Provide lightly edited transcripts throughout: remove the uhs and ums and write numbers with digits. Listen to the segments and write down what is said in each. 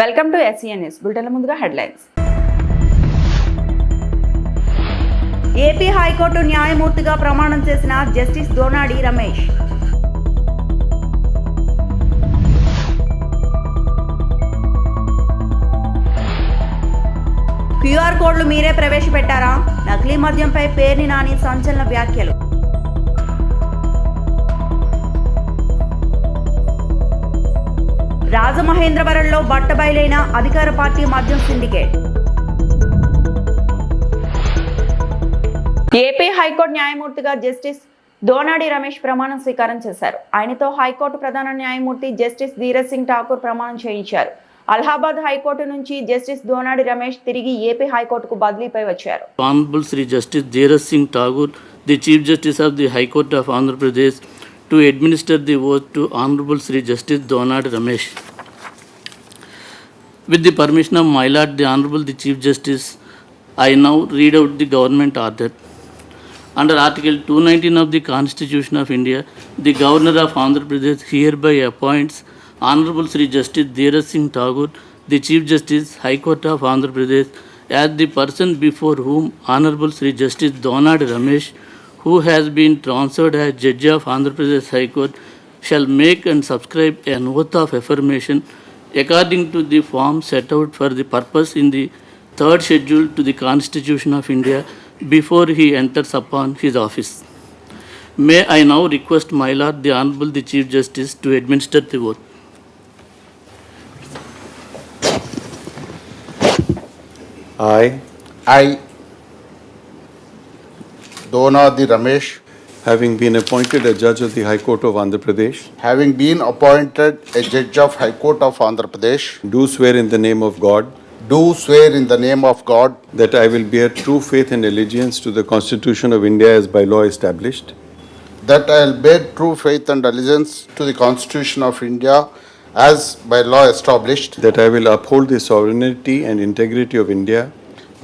Welcome to SCN news బులెటిన్ల ముందుగా headlines. AP high court న్యాయమూర్తిగా ప్రమాణం చేసిన జస్టిస్ దోనాడి రమేష్. QR కోడ్లు మీరే ప్రవేశపెట్టారా? నకిలీ మద్యంపై పేర్ని నాని సంచలన వ్యాఖ్యలు. రాజమహేంద్రవరంలో బట్టబయలైన అధికార పార్టీ మద్యం సిండికేట్. ఏపీ హైకోర్టు న్యాయమూర్తిగా జస్టిస్ దోనాడి రమేష్ ప్రమాణం స్వీకారం చేశారు. ఆయనతో హైకోర్టు ప్రధాన న్యాయమూర్తి జస్టిస్ ధీరజ్ సింగ్ ఠాకూర్ ప్రమాణం చేయించారు. అలహాబాద్ హైకోర్టు నుంచి జస్టిస్ దోనాడి రమేష్ తిరిగి ఏపీ హైకోర్టుకు బదిలీపై వచ్చారు. Honorable Sri Justice Dheeraj Singh Thakur, the Chief Justice of the High Court of Andhra Pradesh, to administer the oath to Honorable Sri Justice Donadi Ramesh. With the permission of my Lord, the Honorable the Chief Justice, I now read out the government order. Under Article 219 of the Constitution of India, the Governor of Andhra Pradesh hereby appoints Honorable Sri Justice Dheeraj Singh Thakur, the Chief Justice, High Court of Andhra Pradesh, as the person before whom Honorable Sri Justice Donadi Ramesh, who has been transferred as Judge of Andhra Pradesh High Court, shall make and subscribe an oath of affirmation according to the form set out for the purpose in the third schedule to the Constitution of India before he enters upon his office. May I now request my Lord, the Honorable the Chief Justice, to administer the oath. I, Donadi Ramesh, having been appointed a judge of the High Court of Andhra Pradesh, having been appointed a judge of High Court of Andhra Pradesh, do swear in the name of God do swear in the name of God that I will bear true faith and allegiance to the Constitution of India as by law established, that I will bear true faith and allegiance to the Constitution of India as by law established, that I will uphold the sovereignty and integrity of India,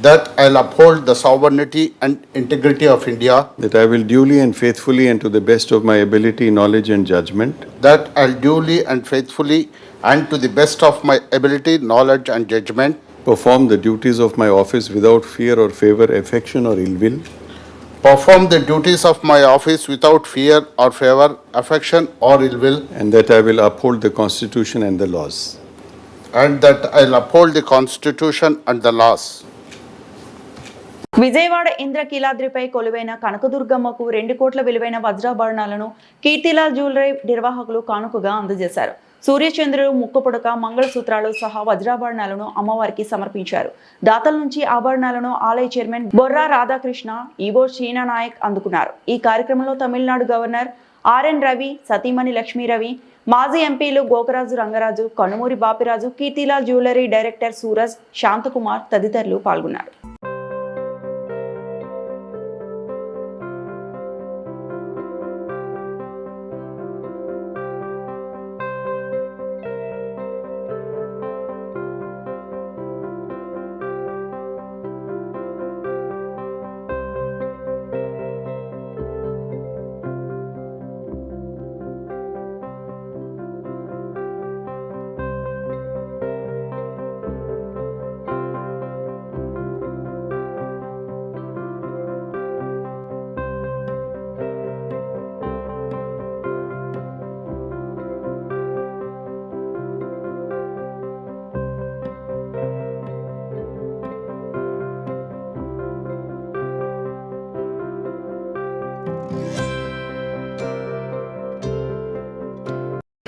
that I will uphold the sovereignty and integrity of India, that I will duly and faithfully and to the best of my ability, knowledge and judgment that I will duly and faithfully and to the best of my ability, knowledge and judgment perform the duties of my office without fear or favor, affection or ill will, perform the duties of my office without fear or favor, affection or ill will, and that I will uphold the Constitution and the laws. and that I will uphold the Constitution and the laws. Vijayawada ఇంద్రకీలాద్రిపై కొలువైన కనకదుర్గమ్మకు 2 కోట్ల విలువైన వజ్రాభరణాలను Kirtilal jewellery నిర్వాహకులు కానుకగా అందజేశారు. సూర్యచంద్రుడు, ముక్కుపుడక, మంగళసూత్రాలు సహా వజ్రాభరణాలను అమ్మవారికి సమర్పించారు. దాతల నుంచి ఆభరణాలను ఆలయ చైర్మన్ బొర్రా రాధాకృష్ణ, ఈవో షీనా నాయక్ అందుకున్నారు. ఈ కార్యక్రమంలో తమిళనాడు గవర్నర్ RN రవి, సతీమణి లక్ష్మీ రవి, మాజీ ఎంపీలు గోకరాజు రంగరాజు, కనుమూరి బాపిరాజు, కీర్తిలాల్ జ్యువెలరీ డైరెక్టర్ సూరజ్, శాంతకుమార్ తదితరులు పాల్గొన్నారు.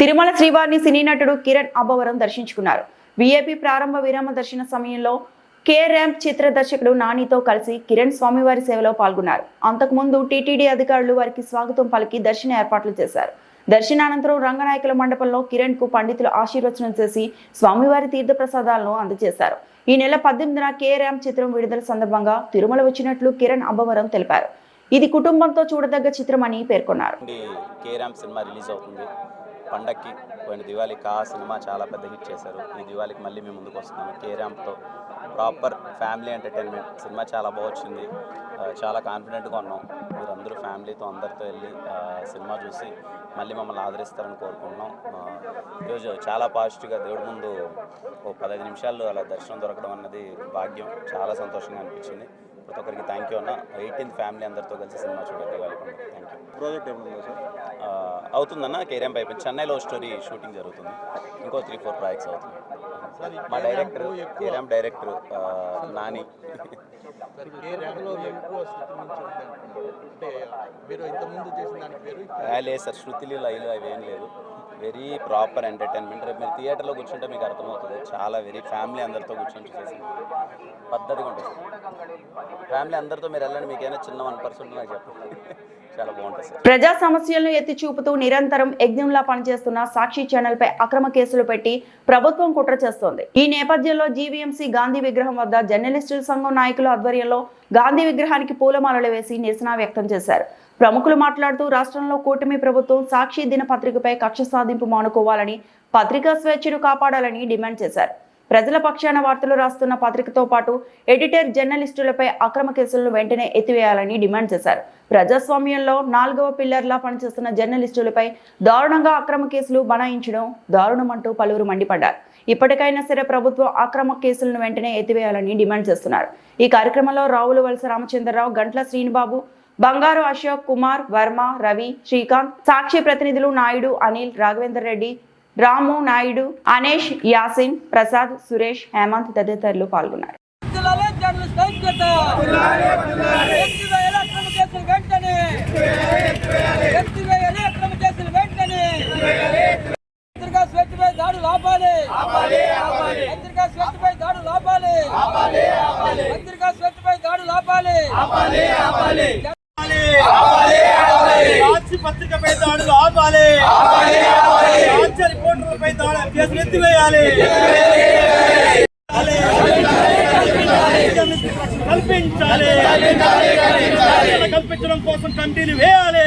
తిరుమల శ్రీవారిని సినీ నటుడు కిరణ్ అబ్బవరం దర్శించుకున్నారు. VIP ప్రారంభ విరామ దర్శన సమయంలో కే ర్యాంప్ చిత్ర దర్శకుడు నానితో కలిసి కిరణ్ స్వామివారి సేవలో పాల్గొన్నారు. అంతకుముందు TTD అధికారులు వారికి స్వాగతం పలికి దర్శన ఏర్పాట్లు చేశారు. దర్శనానంతరం రంగనాయకుల మండపంలో కిరణ్ కు పండితులు ఆశీర్వచనం చేసి స్వామివారి తీర్థ ప్రసాదాలను అందజేశారు. ఈ నెల 18న కే ర్యాంప్ చిత్రం విడుదల సందర్భంగా తిరుమల వచ్చినట్లు కిరణ్ అబ్బవరం తెలిపారు. ఇది కుటుంబంతో చూడదగ్గ చిత్రం అని పేర్కొన్నారు. కే ర్యాంప్ సినిమా రిలీజ్ అవుతుంది. పండక్కి పోయిన దివాళీకి ఆ సినిమా చాలా పెద్ద హిట్ చేశారు. ఈ దివాళీకి మళ్ళీ మేము ముందుకు వస్తున్నాము కేరామ్తో. ప్రాపర్ ఫ్యామిలీ ఎంటర్టైన్మెంట్ సినిమా చాలా బాగా వచ్చింది. చాలా కాన్ఫిడెంట్గా ఉన్నాం. మీరందరూ ఫ్యామిలీతో అందరితో వెళ్ళి సినిమా చూసి మళ్ళీ మమ్మల్ని ఆదరిస్తారని కోరుకుంటున్నాం. ఈరోజు చాలా పాజిటివ్గా దేవుడి ముందు ఓ 15 నిమిషాలు అలా దర్శనం దొరకడం అన్నది భాగ్యం. చాలా సంతోషంగా అనిపించింది. ప్రతి ఒక్కరికి థ్యాంక్ యూ అన్న. 18th ఫ్యామిలీ అందరితో కలిసి సినిమా చూడండి దివాళీ పండుగ. Thank you. ప్రాజెక్ట్ ఏమన్నా సార్? అవుతుందన్న కేరామ్ అయిపోయింది. చెన్నైలో స్టోరీ షూటింగ్ జరుగుతుంది. ఇంకో 3-4 ప్రాజెక్ట్స్ అవుతుంది. మా డైరెక్టర్ కేరామ్ డైరెక్టర్ నాని. లేదు సార్, శృతిలీల ఐలు అవి ఏం లేదు. Very proper entertainment. రేపు మీరు థియేటర్లో కూర్చుంటే మీకు అర్థమవుతుంది. చాలా వెరీ ఫ్యామిలీ అందరితో కూర్చొని చూసేసి పద్ధతిగా ఉంటుంది. ఫ్యామిలీ అందరితో మీరు వెళ్ళండి. మీకైనా చిన్న 1% నాకు చెప్పండి. చాలా బాగుంటుంది సార్. ప్రజా సమస్యలను ఎత్తి చూపుతూ నిరంతరం యజ్ఞంలా పనిచేస్తున్న సాక్షి ఛానల్ పై అక్రమ కేసులు పెట్టి ప్రభుత్వం కుట్ర చేస్తోంది. ఈ నేపథ్యంలో జీవీఎంసీ గాంధీ విగ్రహం వద్ద జర్నలిస్టుల సంఘం నాయకుల ఆధ్వర్యంలో గాంధీ విగ్రహానికి పూలమాలలు వేసి నిరసన వ్యక్తం చేశారు. ప్రముఖులు మాట్లాడుతూ రాష్ట్రంలో కూటమి ప్రభుత్వం సాక్షి దినపత్రికపై కక్ష సాధింపు మానుకోవాలని, పత్రికా స్వేచ్ఛను కాపాడాలని డిమాండ్ చేశారు. ప్రజల పక్షాన వార్తలు రాస్తున్న పత్రికతో పాటు ఎడిటర్, జర్నలిస్టులపై అక్రమ కేసులను వెంటనే ఎత్తివేయాలని డిమాండ్ చేశారు. ప్రజాస్వామ్యంలో 4వ పిల్లర్లా పనిచేస్తున్న జర్నలిస్టులపై దారుణంగా అక్రమ కేసులు బనాయించడం దారుణమంటూ పలువురు మండిపడ్డారు. ఇప్పటికైనా సరే ప్రభుత్వం అక్రమ కేసులను వెంటనే ఎత్తివేయాలని డిమాండ్ చేస్తున్నారు. ఈ కార్యక్రమంలో రావుల వలస రామచంద్రరావు, గంట్ల శ్రీనిబాబు, బంగారు అశోక్ కుమార్, వర్మ, రవి, శ్రీకాంత్, సాక్షి ప్రతినిధులు నాయుడు, అనిల్, రాఘవేందర్ రెడ్డి, రాము, నాయుడు, అనేష్, యాసిన్, ప్రసాద్, సురేష్, హేమంత్ తదితరులు పాల్గొన్నారు. సాక్షి పత్రికపై దాడులు ఆపాలి. సాక్షి రిపోర్టర్లపై దాడులు కేసులు ఎత్తివేయాలి. కల్పించడం కోసం కమిటీలు వేయాలి.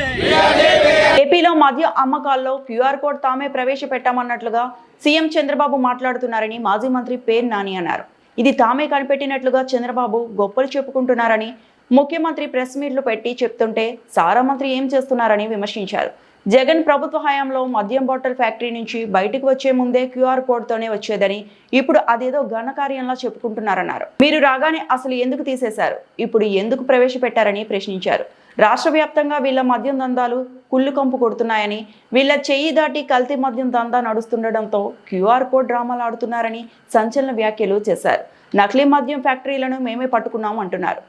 ఏపీలో మద్య అమ్మకాల్లో క్యూఆర్ కోడ్ తామే ప్రవేశపెట్టామన్నట్లుగా సీఎం చంద్రబాబు మాట్లాడుతున్నారని మాజీ మంత్రి పేరు నాని అన్నారు. ఇది తామే కనిపెట్టినట్లుగా చంద్రబాబు గొప్పలు చెప్పుకుంటున్నారని, ముఖ్యమంత్రి ప్రెస్ మీట్లు పెట్టి చెప్తుంటే సారా మంత్రి ఏం చేస్తున్నారని విమర్శించారు. జగన్ ప్రభుత్వ హయాంలో మద్యం బాటిల్ ఫ్యాక్టరీ నుంచి బయటకు వచ్చే ముందే క్యూఆర్ కోడ్తోనే వచ్చేదని, ఇప్పుడు అదేదో ఘనకార్యంలా చెప్పుకుంటున్నారన్నారు. మీరు రాగానే అసలు ఎందుకు తీసేశారు, ఇప్పుడు ఎందుకు ప్రవేశపెట్టారని ప్రశ్నించారు. రాష్ట్ర వ్యాప్తంగా వీళ్ళ మద్యం దందాలు కుళ్ళు కంపు కొడుతున్నాయని, వీళ్ళ చెయ్యి దాటి కల్తీ మద్యం దందా నడుస్తుండటంతో క్యూఆర్ కోడ్ డ్రామాలు ఆడుతున్నారని సంచలన వ్యాఖ్యలు చేశారు. నకిలీ మద్యం ఫ్యాక్టరీలను మేమే పట్టుకున్నాం అంటున్నారు.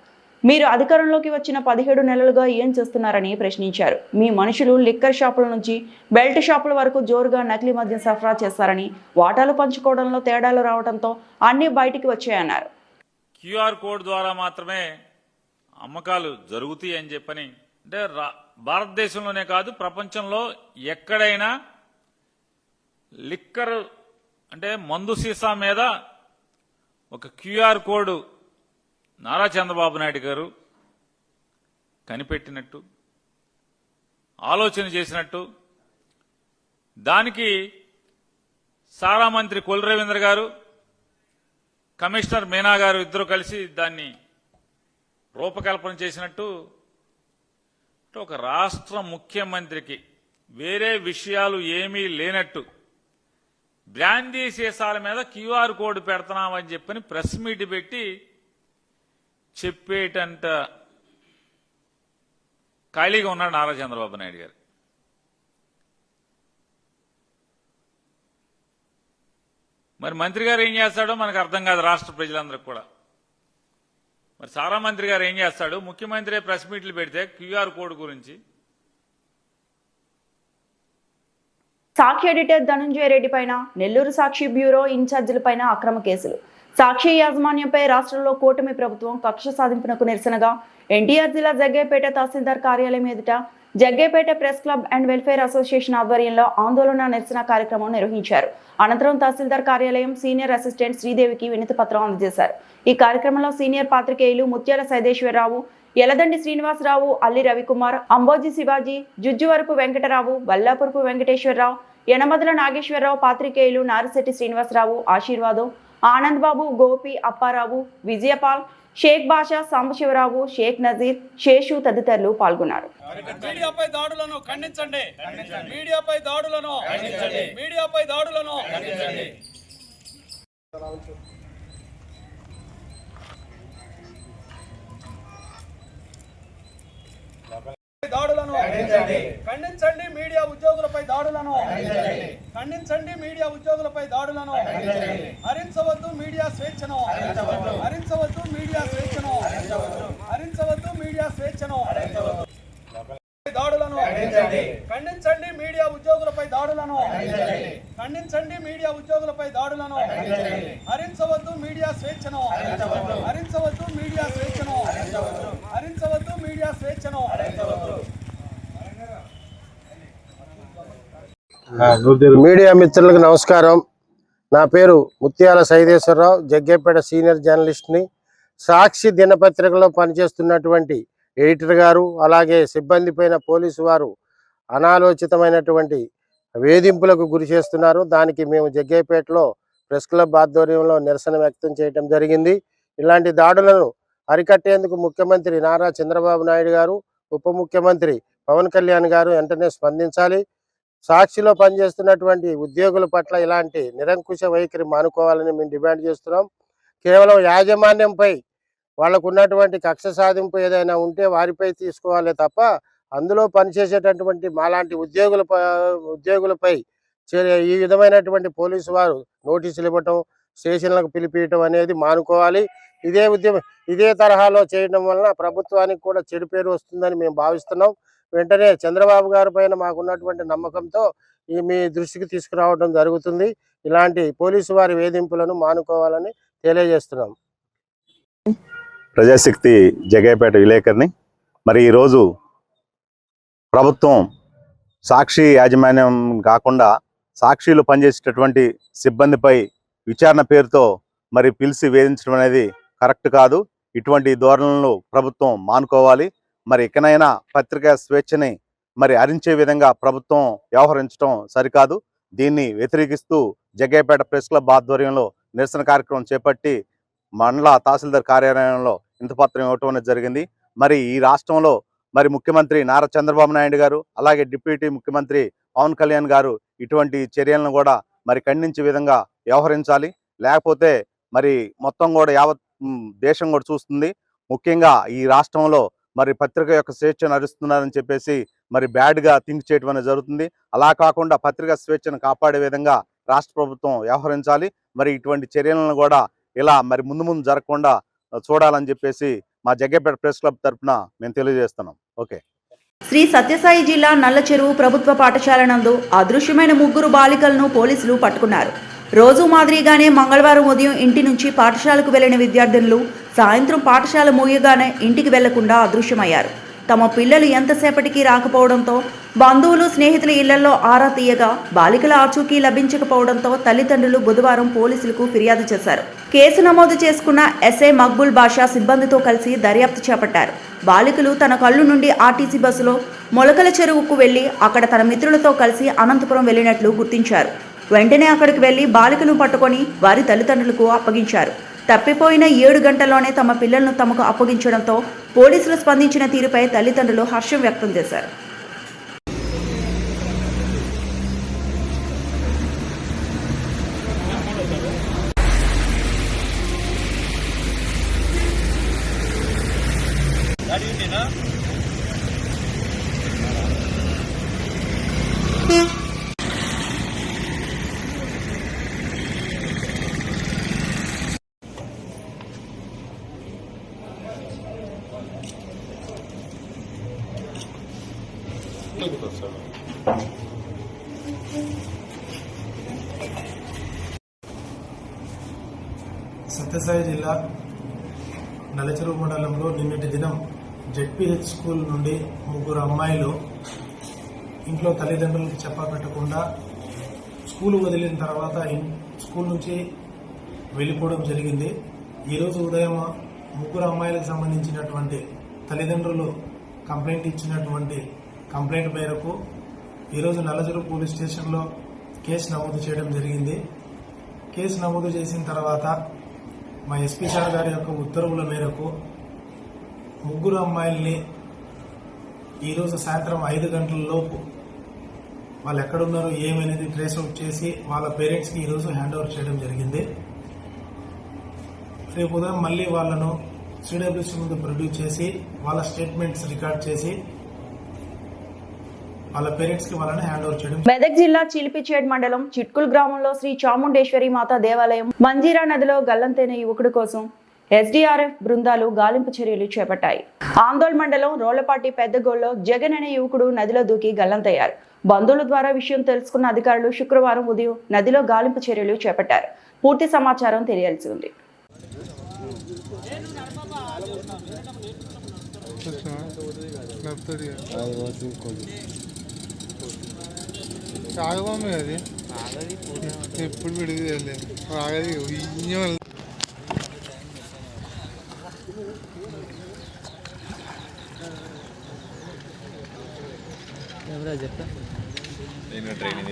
మీరు అధికారంలోకి వచ్చిన 17 నెలలుగా ఏం చేస్తున్నారని ప్రశ్నించారు. మీ మనుషులు లిక్కర్ షాపుల నుంచి బెల్ట్ షాపుల వరకు జోరుగా నకిలీ మద్యం సరఫరా చేస్తారని, వాటాలు పంచుకోవడంలో తేడాలు రావడంతో అన్ని బయటికి వచ్చాయన్నారు. క్యూఆర్ కోడ్ ద్వారా మాత్రమే అమ్మకాలు జరుగుతాయి అని చెప్పని, అంటే భారతదేశంలోనే కాదు ప్రపంచంలో ఎక్కడైనా లిక్కర్ అంటే మందు సీసా మీద ఒక క్యూఆర్ కోడ్ నారా చంద్రబాబు నాయుడు గారు కనిపెట్టినట్టు, ఆలోచన చేసినట్టు, దానికి సారా మంత్రి కొల్లు రవీంద్ర గారు, కమిషనర్ మీనా గారు ఇద్దరు కలిసి దాన్ని రూపకల్పన చేసినట్టు, ఒక రాష్ట్ర ముఖ్యమంత్రికి వేరే విషయాలు ఏమీ లేనట్టు బ్రాందీ సీసాల మీద క్యూఆర్ కోడ్ పెడుతున్నామని చెప్పని ప్రెస్ మీట్ పెట్టి చెప్పేటంట ఖాళీగా ఉన్నాడు నారా చంద్రబాబు నాయుడు గారు. మరి మంత్రి గారు ఏం చేస్తాడో మనకు అర్థం కాదు రాష్ట్ర ప్రజలందరికీ కూడా. మరి సారా మంత్రి గారు ఏం చేస్తాడు, ముఖ్యమంత్రి ప్రెస్ మీట్లు పెడితే క్యూఆర్ కోడ్ గురించి. సాక్షి ఎడిటర్ ధనంజయ రెడ్డి పైన, నెల్లూరు సాక్షి బ్యూరో ఇన్ఛార్జీలపైన అక్రమ కేసులు. సాక్షి యాజమాన్యంపై రాష్ట్రంలో కూటమి ప్రభుత్వం కక్ష సాధింపునకు నిరసనగా ఎన్టీఆర్ జిల్లా జగ్గేపేట తహసీల్దార్ కార్యాలయం ఎదుట Jaggepeta press club and welfare association ఆధ్వర్యంలో ఆందోళన నిరసన కార్యక్రమం నిర్వహించారు. అనంతరం తహసీల్దార్ కార్యాలయం సీనియర్ అసిస్టెంట్ శ్రీదేవికి వినతి పత్రం అందజేశారు. ఈ కార్యక్రమంలో సీనియర్ పాత్రికేయులు ముత్యాల సైదేశ్వరరావు, యలదండి శ్రీనివాసరావు, అల్లి రవికుమార్, అంబోజీ శివాజీ, జుజ్జువరపు వెంకటరావు, బల్లాపురపు వెంకటేశ్వరరావు, యనమదల నాగేశ్వరరావు, పాత్రికేయులు నారిశెట్టి శ్రీనివాసరావు, ఆశీర్వాదం, ఆనంద్ బాబు, గోపి, అప్పారావు, విజయపాల్, షేక్ బాషా, సాంబశివరావు, షేక్ నజీర్, శేషు తదితరులు పాల్గొన్నారు. మీడియాపై దాడులను ఖండించండి. మీడియాపై దాడులను ఖండించండి. మీడియాపై దాడులను ఖండించండి. దాడులను ఖండించండి. మీడియా ఉద్యోగులపై దాడులను ఖండించండి. మీడియా ఉద్యోగులపై దాడులను హరించవద్దు. మీడియా స్వేచ్ఛను హరించవద్దు. మీడియా స్వేచ్ఛను హరించవద్దు. మీడియా స్వేచ్ఛను దాడులను ఖండించండి. మీడియా ఉద్యోగులపై దాడులను ఖండించండి. మీడియా ఉద్యోగులపై దాడులను హరించవద్దు. మీడియా స్వేచ్ఛను హరించవద్దు. మీడియా స్వేచ్ఛను హరించవద్దు. మీడియా స్వేచ్ఛను మీడియా మిత్రులకు నమస్కారం. నా పేరు ముత్యాల సైదేశ్వరరావు, జగ్గేపేట సీనియర్ జర్నలిస్ట్ని. సాక్షి దినపత్రికలో పనిచేస్తున్నటువంటి ఎడిటర్ గారు, అలాగే సిబ్బంది పైన పోలీసు వారు అనాలోచితమైనటువంటి వేధింపులకు గురి చేస్తున్నారు. దానికి మేము జగ్గేపేటలో ప్రెస్ క్లబ్ ఆధ్వర్యంలో నిరసన వ్యక్తం చేయడం జరిగింది. ఇలాంటి దాడులను అరికట్టేందుకు ముఖ్యమంత్రి నారా చంద్రబాబు నాయుడు గారు, ఉప ముఖ్యమంత్రి పవన్ కళ్యాణ్ గారు వెంటనే స్పందించాలి. సాక్షిలో పనిచేస్తున్నటువంటి ఉద్యోగుల పట్ల ఇలాంటి నిరంకుశ వైఖరి మానుకోవాలని మేము డిమాండ్ చేస్తున్నాం. కేవలం యాజమాన్యంపై వాళ్ళకు ఉన్నటువంటి కక్ష సాధింపు ఏదైనా ఉంటే వారిపై తీసుకోవాలి తప్ప అందులో పనిచేసేటటువంటి మాలాంటి ఉద్యోగులపై ఈ విధమైనటువంటి పోలీసు వారు నోటీసులు ఇవ్వటం, స్టేషన్లకు పిలిపించడం అనేది మానుకోవాలి. ఇదే తరహాలో చేయడం వలన ప్రభుత్వానికి కూడా చెడు పేరు వస్తుందని మేము భావిస్తున్నాం. వెంటనే చంద్రబాబు గారి పైన మాకున్నటువంటి నమ్మకంతో మీ దృష్టికి తీసుకురావడం జరుగుతుంది. ఇలాంటి పోలీసు వారి వేధింపులను మానుకోవాలని తెలియజేస్తున్నాం. ప్రజాశక్తి జగ్గయ్యపేట విలేకరిని. మరి ఈరోజు ప్రభుత్వం సాక్షి యాజమాన్యం కాకుండా సాక్షిలో పనిచేసేటటువంటి సిబ్బందిపై విచారణ పేరుతో మరి పిలిచి వేధించడం అనేది కరెక్ట్ కాదు. ఇటువంటి ధోరణులను ప్రభుత్వం మానుకోవాలి. మరి ఇకనైనా పత్రికా స్వేచ్ఛని మరి హరించే విధంగా ప్రభుత్వం వ్యవహరించడం సరికాదు. దీన్ని వ్యతిరేకిస్తూ జగ్గయ్యపేట ప్రెస్ క్లబ్ ఆధ్వర్యంలో నిరసన కార్యక్రమం చేపట్టి మండల తహసీల్దార్ కార్యాలయంలో ఇంతపత్రం ఇవ్వటం అనేది జరిగింది. మరి ఈ రాష్ట్రంలో మరి ముఖ్యమంత్రి నారా చంద్రబాబు నాయుడు గారు, అలాగే డిప్యూటీ ముఖ్యమంత్రి పవన్ కళ్యాణ్ గారు ఇటువంటి చర్యలను కూడా మరి ఖండించే విధంగా వ్యవహరించాలి. లేకపోతే మరి మొత్తం కూడా యావత్ దేశం కూడా చూస్తుంది. ముఖ్యంగా ఈ రాష్ట్రంలో మరి పత్రిక యొక్క స్వేచ్ఛను హరిస్తున్నారని చెప్పేసి మరి బ్యాడ్గా థింక్ చేయడం అనేది జరుగుతుంది. అలా కాకుండా పత్రికా స్వేచ్ఛను కాపాడే విధంగా రాష్ట్ర ప్రభుత్వం వ్యవహరించాలి. మరి ఇటువంటి చర్యలను కూడా ఇలా మరి ముందు జరగకుండా చూడాలని చెప్పేసి మా జగ్గయ్యపేట ప్రెస్ క్లబ్ తరఫున మేము తెలియజేస్తున్నాం. ఓకే. శ్రీ సత్యసాయి జిల్లా నల్లచెరువు ప్రభుత్వ పాఠశాల నందు అదృశ్యమైన 3 బాలికలను పోలీసులు పట్టుకున్నారు. రోజు మాదిరిగానే మంగళవారం ఉదయం ఇంటి నుంచి పాఠశాలకు వెళ్లిన విద్యార్థినులు సాయంత్రం పాఠశాల మూయగానే ఇంటికి వెళ్లకుండా అదృశ్యమయ్యారు. తమ పిల్లలు ఎంతసేపటికి రాకపోవడంతో బంధువులు, స్నేహితుల ఇళ్లలో ఆరా తీయగా బాలికల ఆచూకీ లభించకపోవడంతో తల్లిదండ్రులు బుధవారం పోలీసులకు ఫిర్యాదు చేశారు. కేసు నమోదు చేసుకున్న ఎస్ఐ మక్బుల్ బాషా సిబ్బందితో కలిసి దర్యాప్తు చేపట్టారు. బాలికలు తన కళ్ళు నుండి ఆర్టీసీ బస్సులో మొలకల చెరువుకు వెళ్లి అక్కడ తన మిత్రులతో కలిసి అనంతపురం వెళ్లినట్లు గుర్తించారు. వెంటనే అక్కడికి వెళ్లి బాలికలను పట్టుకొని వారి తల్లిదండ్రులకు అప్పగించారు. తప్పిపోయిన 7 గంటల్లోనే తమ పిల్లలను తమకు అప్పగించడంతో పోలీసులు స్పందించిన తీరుపై తల్లిదండ్రులు హర్షం వ్యక్తం చేశారు. సత్యసాయి జిల్లా నల్లచెరువు మండలంలో నిన్నటి దినం జెడ్పీహెచ్ స్కూల్ నుండి 3 అమ్మాయిలు ఇంట్లో తల్లిదండ్రులకు చెప్పపెట్టకుండా స్కూల్ వదిలిన తర్వాత స్కూల్ నుంచి వెళ్ళిపోవడం జరిగింది. ఈరోజు ఉదయం 3 అమ్మాయిలకు సంబంధించినటువంటి తల్లిదండ్రులు కంప్లైంట్ ఇచ్చినటువంటి కంప్లైంట్ మేరకు ఈరోజు నల్లచెరువు పోలీస్ స్టేషన్లో కేసు నమోదు చేయడం జరిగింది. కేసు నమోదు చేసిన తర్వాత మా ఎస్పీ సార్ గారి యొక్క ఉత్తర్వుల మేరకు ముగ్గురు అమ్మాయిల్ని ఈరోజు సాయంత్రం 5 గంటల లోపు వాళ్ళు ఎక్కడున్నారో ఏమనేది ట్రేస్ అవుట్ చేసి వాళ్ళ పేరెంట్స్కి ఈరోజు హ్యాండ్ ఓవర్ చేయడం జరిగింది. రేపు ఉదయం మళ్ళీ వాళ్ళను సిడబ్ల్యూసీ ముందు ప్రొడ్యూస్ చేసి వాళ్ళ స్టేట్మెంట్స్ రికార్డ్ చేసి వాళ్ళ పేరెంట్స్ కి వాళ్ళని హ్యాండ్ ఓవర్ చేయడం. మెదక్ జిల్లా చిలిపిచేడ్ మండలం చిట్కుల్ గ్రామంలో శ్రీ చాముండేశ్వరి మాత దేవాలయం మంజీరా నదిలో గల్లంతైన యువకుడి కోసం ఎస్డీఆర్ఎఫ్ బృందాలు గాలింపు చర్యలు చేపట్టాయి. ఆందోళ్ మండలం రోళ్లపాటి పెద్దగోల్లో జగన్ అనే యువకుడు నదిలో దూకి గల్లంతయ్యారు. బంధువుల ద్వారా విషయం తెలుసుకున్న అధికారులు శుక్రవారం ఉదయం నదిలో గాలింపు చర్యలు చేపట్టారు. పూర్తి సమాచారం తెలియాల్సి ఉంది. అది ఎప్పుడు విడిది రాగది ఎవరా చెప్తా నేను ట్రైనింగ్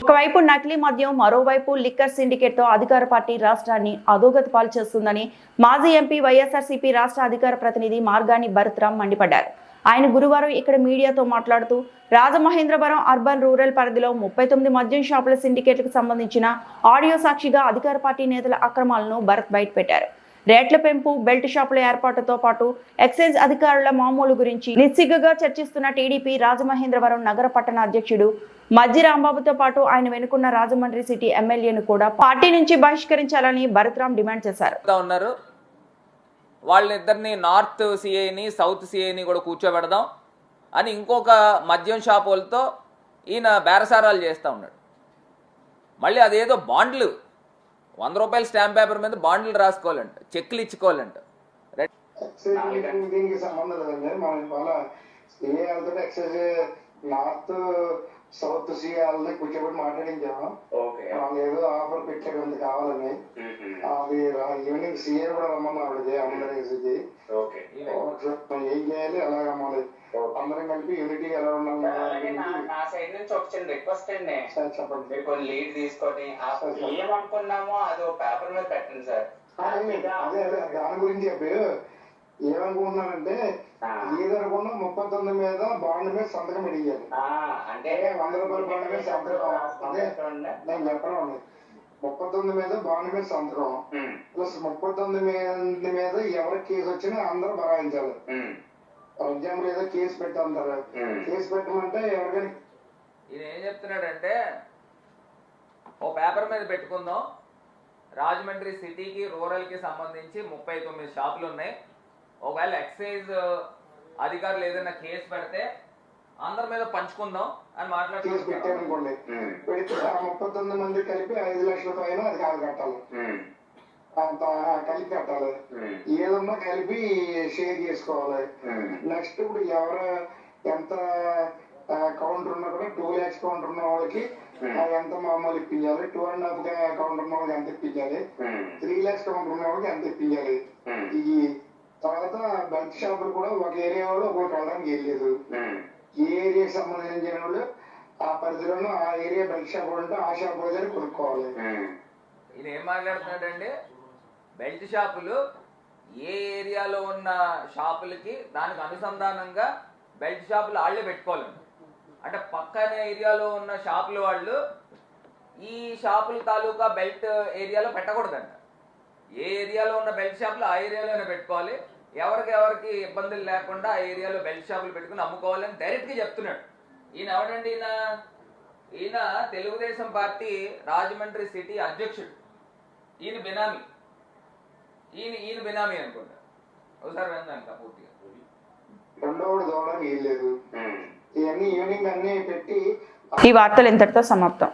ఒకవైపు నకిలీ మద్యం, మరోవైపు లిక్కర్ సిండికేట్ తో అధికార పార్టీ రాష్ట్రాన్ని అధోగతి పాలు చేస్తుందని మాజీ ఎంపీ వైఎస్ఆర్సీపీ రాష్ట్ర అధికార ప్రతినిధి మార్గాని భరత్రామ్ మండిపడ్డారు. ఆయన గురువారం ఇక్కడ మీడియాతో మాట్లాడుతూ రాజమహేంద్రవరం అర్బన్ రూరల్ పరిధిలో 39 మద్యం షాపుల సిండికేట్లకు సంబంధించిన ఆడియో సాక్షిగా అధికార పార్టీ నేతల అక్రమాలను భరత్ బయటపెట్టారు. రేట్ల పెంపు, బెల్ట్ షాపుల ఏర్పాటుతో పాటు ఎక్సైజ్ అధికారుల మామూలు గురించి నిస్సిగ్గుగా చర్చిస్తున్న టీడీపీ రాజమహేంద్రవరం నగర పట్టణ అధ్యక్షుడు మజ్జి రాంబాబుతో పాటు ఆయన వెనుకున్న రాజమండ్రి సిటీ ఎమ్మెల్యేను కూడా పార్టీ నుంచి బహిష్కరించాలని భరత్రామ్ డిమాండ్ చేశారు. వాళ్ళిద్దరిని నార్త్ సిఐని సౌత్ సిఐని కూడా కూర్చోబెడదాం అని ఇంకొక మద్యం షాప్ వాళ్ళతో ఈయన బేరసారాలు చేస్తూ ఉన్నాడు. మళ్ళీ అదేదో బాండ్లు 100 రూపాయల స్టాంప్ పేపర్ మీద బాండ్లు రాసుకోవాలంట, చెక్లు ఇచ్చుకోవాలంట. దీనికి సంబంధం లేదండి. మనం ఇవాళ సిఏలతో ఎక్సైజ్ నార్త్ సౌత్ సిఏలని కూర్చోబెట్టి మాట్లాడించాము. వాళ్ళు ఏదో ఆఫర్ పెట్టారు అంత కావాలని. అది ఈవినింగ్ సిఏ కూడా రమ్మన్నాడు అందరికి. ఏం చేయాలి అలా రమ్మాలి, అందరం కలిపి యూనిటీ ఎలా ఉండాలి. నా సైడ్ నుంచి ఒక చిన్న రిక్వెస్ట్ అండి, చెప్పండి. మీరు కొన్ని లీడ్ తీసుకొని ఏమనుకున్నామో అది ఒక పేపర్ మీద పెట్టండి సార్. అదే దాని గురించి చెప్పి ఏమనుకుంటున్నానంటే ఏదనుకున్నా 39 మీద బాండ్ మీద సంతకం పెట్టించాలి. అంటే 100 రూపాయల బాండ్ మీద సంతకం. అదే నేను చెప్పడం 39 మీద బాండ్ మీద సంతకం ప్లస్ 39 మీద ఎవరికి కేసు వచ్చినా అందరూ బరాయించాలి. ఫర్ ఎగ్జాంపుల్ ఏదో కేసు పెట్టారు, కేసు పెట్టమంటే ఎవరికైనా ఈయన ఏం చెప్తున్నాడంటే ఓ పేపర్ మీద పెట్టుకుందాం, రాజమండ్రి సిటీకి రూరల్కి సంబంధించి 39 షాపులు ఉన్నాయి. ఒకవేళ ఎక్సైజ్ అధికారులు ఏదైనా కేసు పెడితే అందరి మీద పంచుకుందాం అని కేసు పెట్టారనుకోండి. పెడితే ఆ 39 మంది కలిపి 5 లక్షల పైన అది కాదు కట్టాలి, కలిపి కట్టాలి. ఏదన్నా కలిపి షేర్ చేసుకోవాలి. నెక్స్ట్ ఇప్పుడు ఎవరు ఎంత కౌంటర్ ఉన్నా కూడా 2 lakhs కౌంటర్ ఉన్న వాళ్ళకి ఎంత మామూలు ఇప్పించాలి, 2.5 కౌంటర్ ఉన్న వాళ్ళకి ఎంత ఇప్పించాలి, 3 lakhs కౌంటర్ ఉన్న వాళ్ళకి ఎంత ఇప్పించాలి. ఈ తర్వాత బల్క్ షాపులు కూడా ఒక ఏరియా వాళ్ళు ఒకరికి వెళ్ళడానికి వెళ్ళలేదు. ఏ ఏరియాకి సంబంధించిన వాళ్ళు ఆ పరిధిలోనూ ఆ ఏరియా బల్క్ షాప్ ఉంటే ఆ షాప్ దగ్గర కొనుక్కోవాలి. ఈయన ఏం మాట్లాడుతున్నాడంటే బెల్ట్ షాపులు ఏ ఏరియాలో ఉన్న షాపులకి దానికి అనుసంధానంగా బెల్ట్ షాపులు వాళ్ళే పెట్టుకోవాలండి. అంటే పక్కన ఏరియాలో ఉన్న షాపుల వాళ్ళు ఈ షాపుల తాలూకా బెల్ట్ ఏరియాలో పెట్టకూడదంట. ఏ ఏరియాలో ఉన్న బెల్ట్ షాపులు ఆ ఏరియాలోనే పెట్టుకోవాలి. ఎవరికి ఇబ్బందులు లేకుండా ఆ ఏరియాలో బెల్ట్ షాపులు పెట్టుకుని అమ్ముకోవాలని డైరెక్ట్గా చెప్తున్నాడు. ఈయన ఎవడండి? ఈయన తెలుగుదేశం పార్టీ రాజమండ్రి సిటీ అధ్యక్షుడు. ఈయన బినామీ, ఈయన బినామీ అనుకుంటా. ఒకసారి విందాక పూర్తిగా. రెండోడు దూరం వెళ్ళలేదు. ఇవన్నీ ఈవినింగ్ అన్ని పెట్టి ఈ వార్తలు ఇంతటితో సమాప్తం.